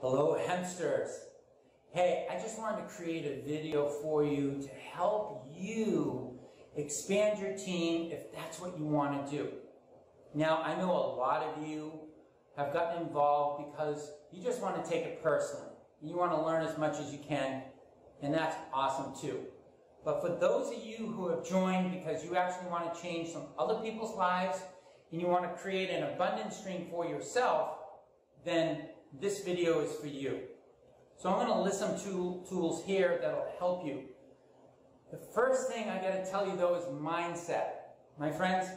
Hello, Hempsters. Hey, I just wanted to create a video for you to help you expand your team if that's what you want to do. Now, I know a lot of you have gotten involved because you just want to take it personally. You want to learn as much as you can, and that's awesome too. But for those of you who have joined because you actually want to change some other people's lives and you want to create an abundance stream for yourself, then this video is for you. So I'm going to list some tools here that'll help you. The first thing I got to tell you though is mindset. My friends,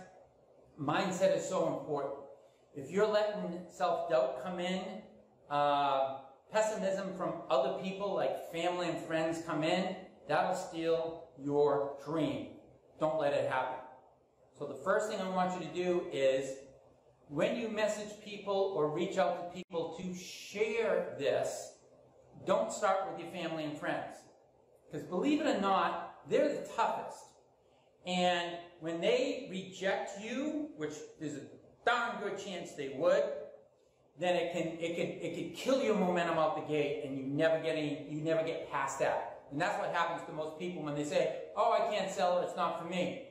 mindset is so important. If you're letting self-doubt come in, pessimism from other people like family and friends come in, that'll steal your dream. Don't let it happen. So the first thing I want you to do is when you message people or reach out to people to share this, don't start with your family and friends. Because believe it or not, they're the toughest. And when they reject you, which there's a darn good chance they would, then it can kill your momentum out the gate, and you never get past that. And that's what happens to most people when they say, "Oh, I can't sell it, it's not for me."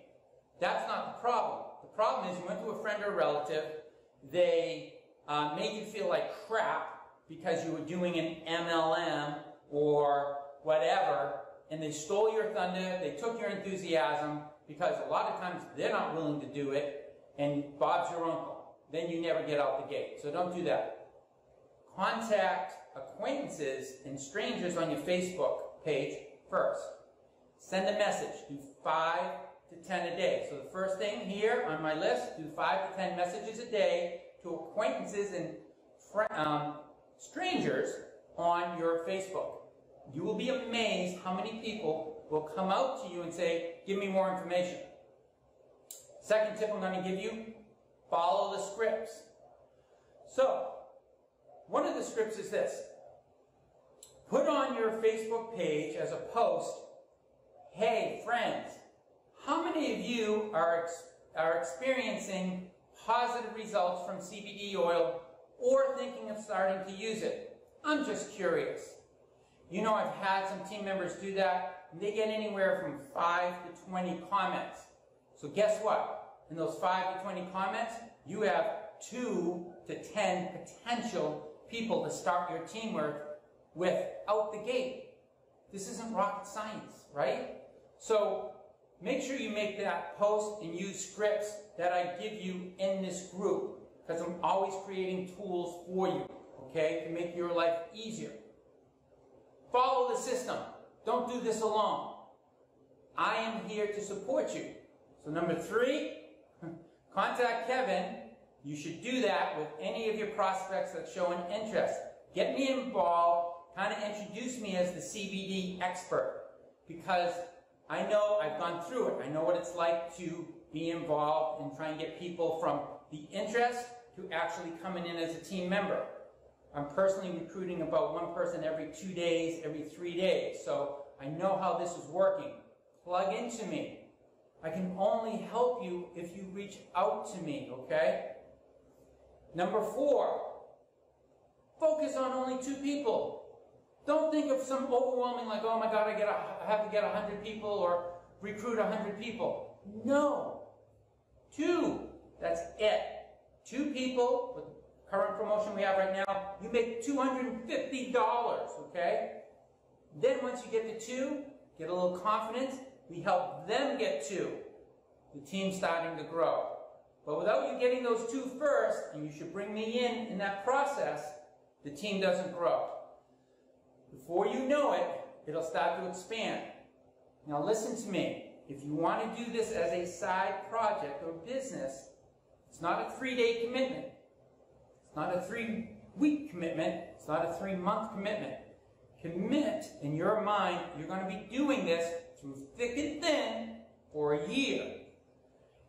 That's not the problem. The problem is you went to a friend or a relative, they made you feel like crap because you were doing an MLM or whatever, and they stole your thunder, they took your enthusiasm, because a lot of times they're not willing to do it, and Bob's your uncle. Then you never get out the gate. So don't do that. Contact acquaintances and strangers on your Facebook page first. Send a message. Do 5 to 10 a day. So the first thing here on my list, do 5 to 10 messages a day to acquaintances and strangers on your Facebook. You will be amazed how many people will come out to you and say, "Give me more information." Second tip I'm going to give you, follow the scripts. So, one of the scripts is this. Put on your Facebook page as a post, "Hey friends, how many of you are experiencing positive results from CBD oil or thinking of starting to use it? I'm just curious." You know, I've had some team members do that, and they get anywhere from 5 to 20 comments. So guess what? In those 5 to 20 comments, you have 2 to 10 potential people to start your teamwork with out the gate. This isn't rocket science, right? So make sure you make that post and use scripts that I give you in this group, because I'm always creating tools for you, okay, to make your life easier. Follow the system. Don't do this alone. I am here to support you. So number 3, contact Kevin. You should do that with any of your prospects that show an interest. Get me involved, kind of introduce me as the CBD expert, because I know I've gone through it. I know what it's like to be involved and try and get people from the interest to actually coming in as a team member. I'm personally recruiting about 1 person every 2 days, every 3 days. So I know how this is working. Plug into me. I can only help you if you reach out to me, okay? Number 4, focus on only 2 people. Don't think of some overwhelming, like, oh my God, I have to get 100 people or recruit 100 people. No. 2. That's it. 2 people with the current promotion we have right now, you make $250, okay? Then once you get to 2, get a little confidence, we help them get 2. The team's starting to grow. But without you getting those 2 first, and you should bring me in that process, the team doesn't grow. Before you know it, it'll start to expand. Now listen to me. If you want to do this as a side project or business, it's not a 3-day commitment. It's not a 3-week commitment. It's not a 3-month commitment. Commit in your mind, you're going to be doing this through thick and thin for a year.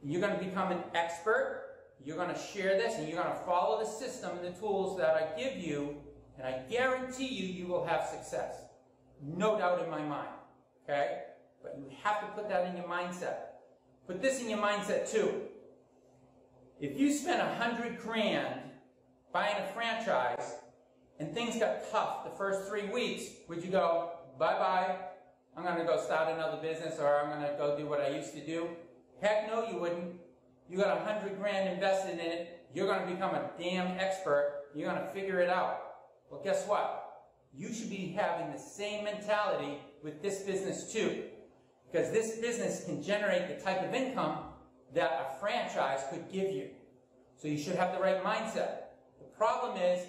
You're going to become an expert. You're going to share this, and you're going to follow the system and the tools that I give you, and I guarantee you, you will have success. No doubt in my mind. Okay? But you have to put that in your mindset. Put this in your mindset too. If you spend $100 grand buying a franchise and things got tough the first 3 weeks, would you go, bye-bye, I'm going to go start another business, or I'm going to go do what I used to do? Heck no, you wouldn't. You got 100 grand invested in it. You're going to become a damn expert. You're going to figure it out. Well, guess what? You should be having the same mentality with this business too. Because this business can generate the type of income that a franchise could give you. So you should have the right mindset. The problem is,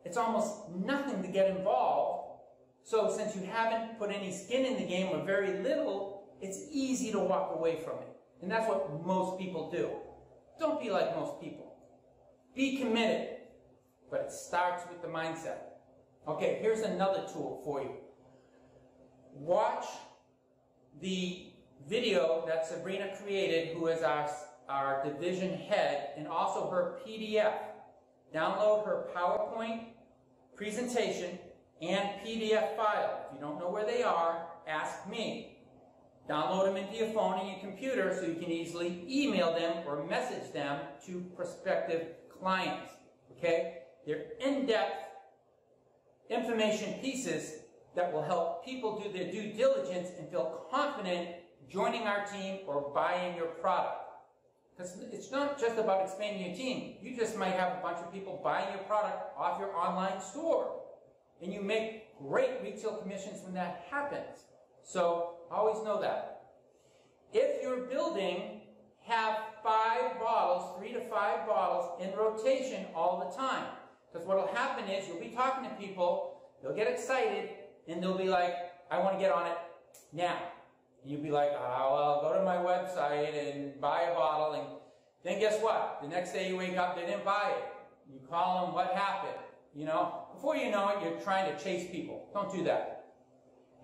it's almost nothing to get involved. So since you haven't put any skin in the game, or very little, it's easy to walk away from it. And that's what most people do. Don't be like most people. Be committed. But it starts with the mindset. Okay, here's another tool for you. Watch the video that Sabrina created, who is our division head, and also her PDF. Download her PowerPoint presentation and PDF file. If you don't know where they are, ask me. Download them into your phone and your computer so you can easily email them or message them to prospective clients. Okay? They're in-depth information pieces that will help people do their due diligence and feel confident joining our team or buying your product. Because it's not just about expanding your team. You just might have a bunch of people buying your product off your online store. And you make great retail commissions when that happens. So always know that. If you're building, have 5 bottles, 3 to 5 bottles in rotation all the time. Because what will happen is you'll be talking to people, they'll get excited, and they'll be like, I want to get on it now. And you'll be like, oh, well, go to my website and buy a bottle. And then guess what? The next day you wake up, they didn't buy it. You call them, what happened? You know, before you know it, you're trying to chase people. Don't do that.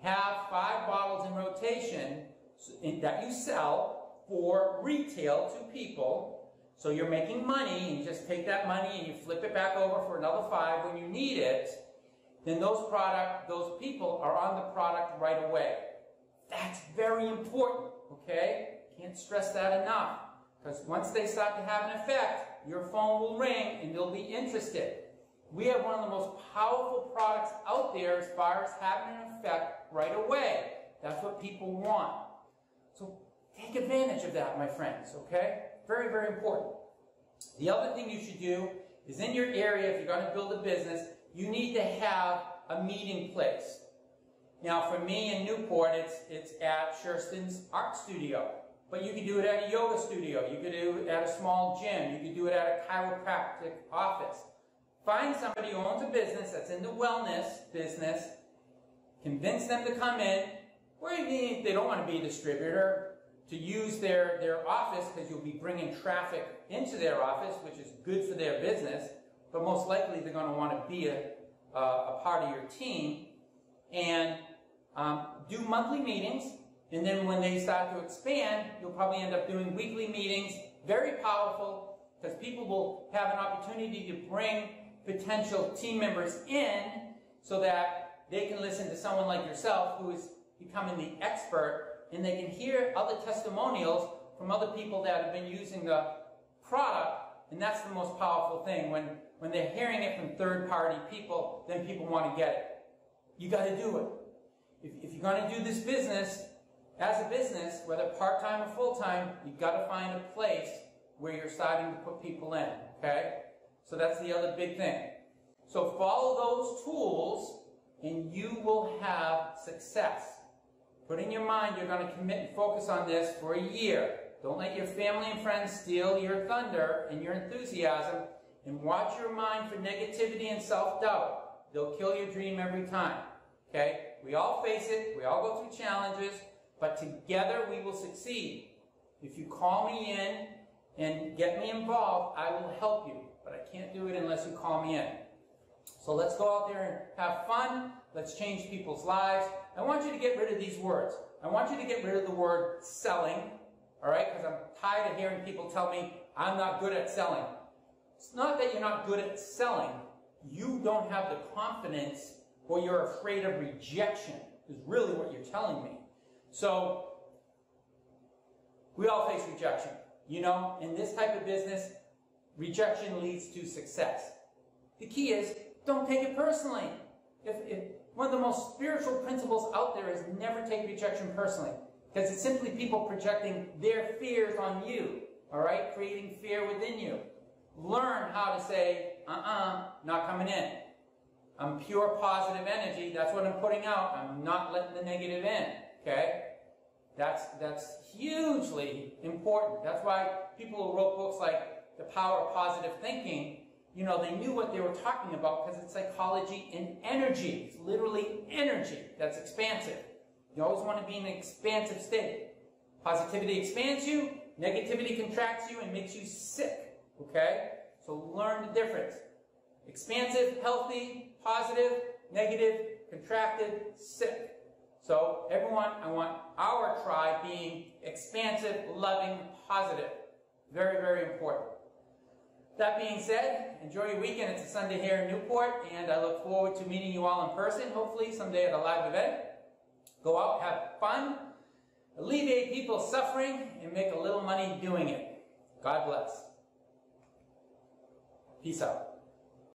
Have 5 bottles in rotation that you sell for retail to people. So you're making money, and you just take that money and you flip it back over for another 5 when you need it. Then those people are on the product right away. That's very important, okay? Can't stress that enough. Because once they start to have an effect, your phone will ring and they'll be interested. We have one of the most powerful products out there as far as having an effect right away. That's what people want. So take advantage of that, my friends, okay? Very, very important. The other thing you should do is in your area, if you're going to build a business, you need to have a meeting place. Now, for me in Newport, it's at Shersten's Art Studio. But you can do it at a yoga studio. You could do it at a small gym. You could do it at a chiropractic office. Find somebody who owns a business that's in the wellness business. Convince them to come in. Or even if they don't want to be a distributor, to use their office, because you'll be bringing traffic into their office, which is good for their business. But most likely they're going to want to be a part of your team. And do monthly meetings. And then when they start to expand, you'll probably end up doing weekly meetings. Very powerful, because people will have an opportunity to bring potential team members in so that they can listen to someone like yourself who is becoming the expert, and they can hear other testimonials from other people that have been using the product. And that's the most powerful thing. When they're hearing it from third-party people, then people want to get it. You got to do it. If you're going to do this business, as a business, whether part-time or full-time, you've got to find a place where you're starting to put people in, okay? So that's the other big thing. So follow those tools, and you will have success. Put in your mind you're going to commit and focus on this for a year. Don't let your family and friends steal your thunder and your enthusiasm, and watch your mind for negativity and self-doubt. They'll kill your dream every time, okay? We all face it. We all go through challenges. But together we will succeed. If you call me in and get me involved, I will help you. But I can't do it unless you call me in. So let's go out there and have fun. Let's change people's lives. I want you to get rid of these words. I want you to get rid of the word selling. All right? Because I'm tired of hearing people tell me I'm not good at selling. It's not that you're not good at selling. You don't have the confidence, or you're afraid of rejection, is really what you're telling me. So, we all face rejection. You know, in this type of business, rejection leads to success. The key is, don't take it personally. If one of the most spiritual principles out there is never take rejection personally, because it's simply people projecting their fears on you, all right, creating fear within you. Learn how to say, not coming in. I'm pure positive energy. That's what I'm putting out. I'm not letting the negative in, okay? That's hugely important. That's why people who wrote books like The Power of Positive Thinking, you know, they knew what they were talking about because it's psychology and energy. It's literally energy that's expansive. You always want to be in an expansive state. Positivity expands you, negativity contracts you and makes you sick, okay? So learn the difference. Expansive, healthy, positive, negative, contracted, sick. So everyone, I want our tribe being expansive, loving, positive. Very, very important. That being said, enjoy your weekend. It's a Sunday here in Newport, and I look forward to meeting you all in person, hopefully someday at a live event. Go out, have fun, alleviate people's suffering, and make a little money doing it. God bless. Peace out.